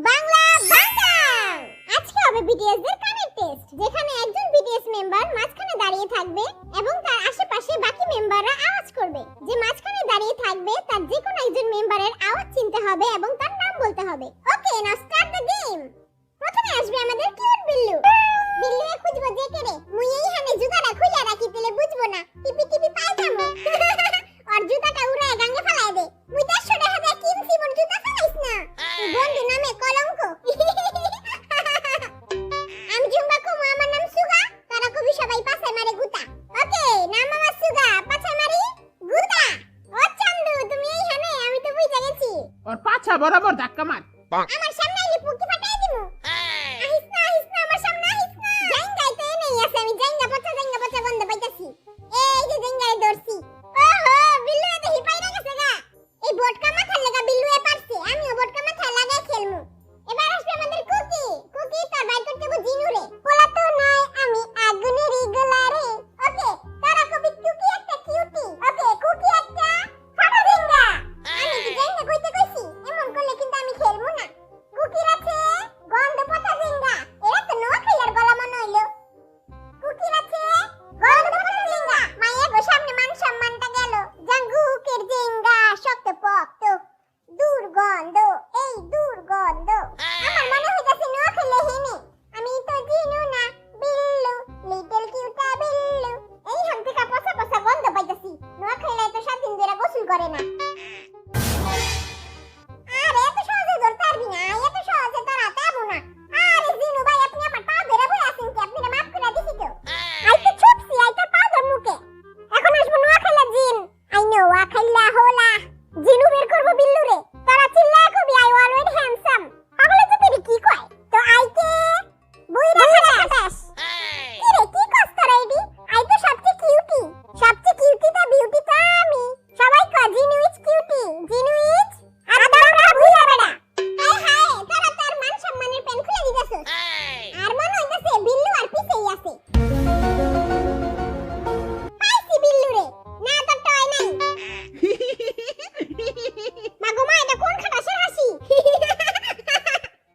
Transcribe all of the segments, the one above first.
বাংলা বাংলা। আজকে হবে বিটিএস দের কানের টেস্ট, যেখানে একজন বিটিএস মেম্বার মাঝখানে দাঁড়িয়ে থাকবে এবং তার আশেপাশে বাকি মেম্বাররা আওয়াজ করবে। যে মাঝখানে দাঁড়িয়ে থাকবে তার যে কোনো একজন মেম্বারের আওয়াজ চিনতে হবে এবং তার নাম বলতে হবে। ওকে, নাও স্টার্ট দ্য গেম। প্রথমে আসবে আমাদের কিউট বিল্লু। বিল্লুয়ে খুঁজবো যে কেরে, মুই এইখানে জুতাটা খুইলা রাখি দিলে বুঝবো না। টিপি টিপি পাই যাবো। আর জুতাটা উড়ায় গাঙ্গে ফেলায় দে। মুই 150 টাকা দিয়ে কিনছি, মোর জুতা ফেলাইস না। বন্ধু নামে কলঙ্ক। আমি জুম্বা কমু, আমার নাম সুগা, তারা কবি সবাই পাছায় মারে গুতা। ওকে, নাম আমার সুগা, পাছায় মারি গুতা। ও চান্দু, তুমি এইখানে? আমি তো বুঝা গেছি। ওর পাছা বরাবর ধাক্কা মার। আমার সামনে আইলে পুকি ফাটাই দিমু। আহিস না আমার সামনে আহিস না। জাঙ্গাই তো এনেই আছে, আমি জাঙ্গা পচা গন্ধ পাইতাছি। এই যে জাঙ্গাই ধরছি। ওহো, বিল্লু এত হিপাইরা গেছে গা। এই বটকা মাথার লাগা বিল্লু এ পারছে, আমিও বটকা মাথায় লাগাই খেলমু। এবার আসবে আমাদের কুকি। কুকি তার বাইর করতে গো জিনুরে। পোলা তো নয়, আমি আগুনেরই গোলারে। ওকে, তারা কবি কুকি একটা কিউটি। ওকে, কুকি একটা ফাটা জাঙ্গা। আমি কি জাঙ্গা কইতে কইছি? এমন করলে কিন্তু আমি খেলমু না। কুকির আছে গন্ধ পচা জাঙ্গা। এরা তো নোয়া খেলার গলা মনে হইলো। কুকির আছে গন্ধ পচা জাঙ্গা। মাইয়া গো, সামনে মান সম্মানটা গেল। জাঙ্গুকের জাঙ্গা শক্ত পক্ত, দুর্গন্ধ, এই দুর্গন্ধ। আমার মনে হইতাছে নোয়া খেলে হেনে। আমি তো জিনু না বিল্লু, লিটল কিউটা বিল্লু। এই হাম থেকে পচা পচা গন্ধ পাইতাছি। নোয়া খেলে তো 7 দিন ধরে গোসল করে না। আরে এত সহজে ধরতে পারবি না, এত সহজে ধরাতে পারবো না। আরে জিনু ভাই, আপনি আমার পা ধরে বই আছেন কি? আপনি মাফ করে দিছি তো। আই তো ছুপছি, আই তো পা ধর মুখে। এখন আসবো নোয়া খেলা জিন। আই নো ওয়া খেলা হোলা। জিনু বের করবো বিল্লু রে। তারা চিল্লায় কবি আই অলওয়েজ হ্যান্ডসাম। পাগলে তো তুই কি কয়? তো আইকে বুইরা খাটাস। কি রে, কি কস তোরা এডি? আই তো সবচেয়ে কিউটি। সবচেয়ে কিউটি তা বিউটি তা আমি। সবাই কয় Jinu is cutie, Jinu is আদমরা বুইরা বেড়া। হায় হায়, তারা তার মান সম্মানের পেন খুলে দিতেছস। আর মনে হইতাছে বিল্লু আর পিছেই আছে। পাইছি বিল্লু রে। না তো টয় নাই। মাগো মা, এটা কোন খাটাসের হাসি?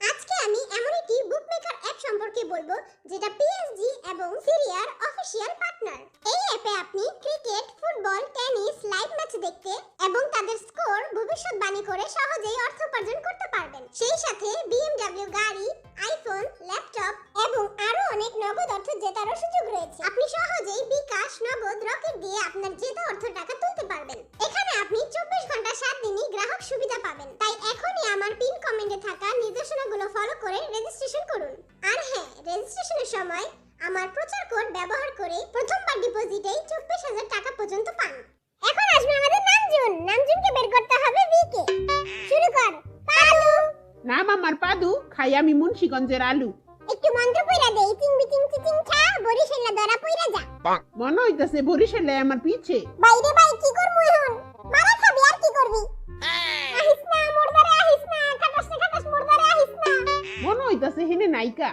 আজকে আমি এমন একটি বুকমেকার অ্যাপ সম্পর্কে বলবো যেটা পিএসজি এবং সিরিয়ার অফিশিয়াল পার্টনার। এই অ্যাপে আপনি cricket, football, tennis live match দেখতে এবং তাদের স্কোর ভবিষ্যৎবাণী করে সহজেই অর্থ উপার্জন করতে পারবেন। সেই সাথে বিএমডব্লিউ গাড়ি, আইফোন, ল্যাপটপ এবং আরো অনেক নগদ অর্থ জেতারও সুযোগ রয়েছে। আপনি সহজেই বিকাশ, নগদ, রকেট দিয়ে আপনার জেতা অর্থ টাকা তুলতে পারবেন। এখানে আপনি 24 ঘন্টা 7 দিনই গ্রাহক সুবিধা পাবেন। তাই এখনই আমার পিন কমেন্টে থাকা নির্দেশনাগুলো ফলো করে রেজিস্ট্রেশন করুন। আর হ্যাঁ, রেজিস্ট্রেশনের সময় আমার প্রচার কোড ব্যবহার করে প্রথমবার ডিপোজিটেই 24,000 টাকা পর্যন্ত পান। এখন আসবে আমাদের নামজুন। নামজুনকে বের করতে হবে ভিকে। শুরু কর। পালু। নাম আমার পাদু, খাই আমি মুন্সিগঞ্জের আলু। একটু মন্ত্র পইরা দে, চিং বিচিং চিচিং ছা, বরিশালা ধরা পইরা যা। মনে হইতাছে বরিশালে আমার পিছে। বাইরে বাই কি করমু এখন? মারা খাবি আর কি করবি? আহিস না মোরদারে, আহিস না, খাটাস না খাটাস মোরদারে, আহিস না। মনে হইতাছে হেনে নাইকা।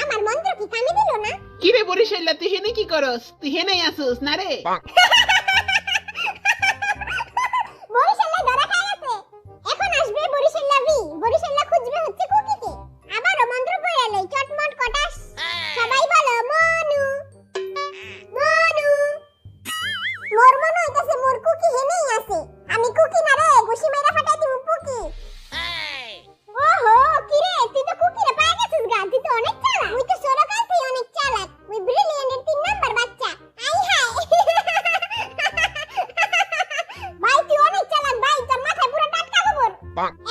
আমার মন্ত্র কি কানে দিল না? কিরে বরিশালে, তুই হেনে কি করস? তুই হেনেই আসুস না রে? বরিশালা ধরা খাই আছে। এখন আসবে বরিশালা ভি। বরিশালা খুঁজবে হচ্ছে কুকিকে। আবারও মন্ত্র পড়ে লই, চটমট কটাস। সবাই বলো মনু মনু। মোর মনে হইতাছে মোর কুকি হেনেই আছে। আমি কুকি না রে, ঘুষি মাইরা ফাটাই দিমু পুকি। ওহো, কি রে, তুই তো কুকিরে পায়া গেছিস গা। তুই তো অনেক চালাক। মুই তো সরকার তুই অনেক চালাক। মুই ব্রিলিয়ান্টের 3 নাম্বার বাচ্চা। আই হাই। ভাই তুই অনেক চালাক ভাই, তোর মাথায় পুরো টাটকা গোবর।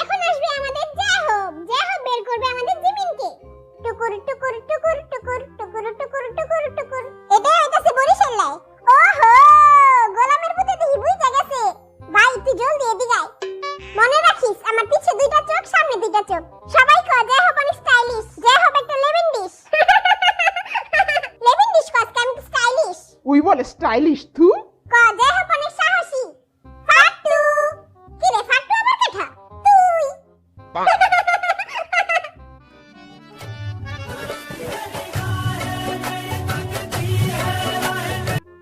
এখন আসবে আমাদের জাহব। জাহব বের করবে আমাদের জিমিনকে। টুকুর টুকুর টুকুর টুকুর টুকুর টুকুর টুকুর টুকুর। এটা হইতাছে বরিশালায়। ওহো, গোলামের পুতে দেখি বুইঝা গেছে। ভাই তুই জলদি এদিকে আয়। মনে রাখিস, আমার পিছে 2টা চোখ, সামনে 2টা চোখ। সবাই কয় জাহব অনেক স্টাইলিশ। জাহব একটা লেমন ডিশ। লেমন ডিশ কস কেমন স্টাইলিশ? ওই বলে স্টাইলিশ তুই? কয় জাহব অনেক সাহসী। ফাটু। কি রে ফাটু, আমার কথা তুই?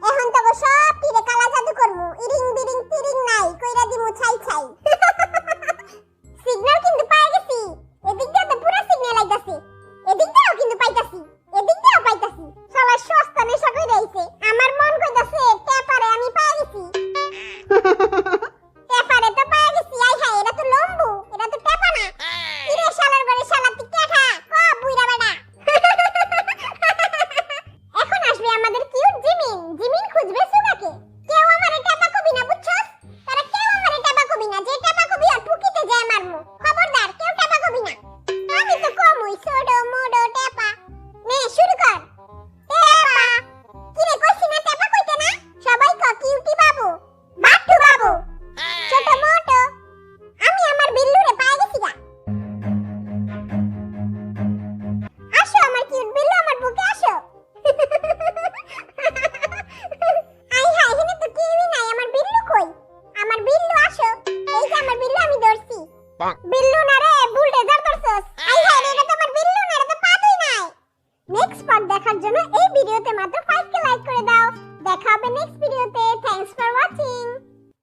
এখন তো সব তীরে কালা জাদু করমু। ইরিং বিরিং তিরিং নাই, কইরা দিমু ছাই ছাই। বিল্লু আমি ধরছি বিল্লু না রে বুলডোজার ধরছস আই হায় রে এটা তো আমার বিল্লু না এটা তো পাতুই নাই নেক্সট পার্ট দেখার জন্য এই ভিডিওতে মাত্র 5 কে লাইক করে দাও দেখা হবে নেক্সট ভিডিও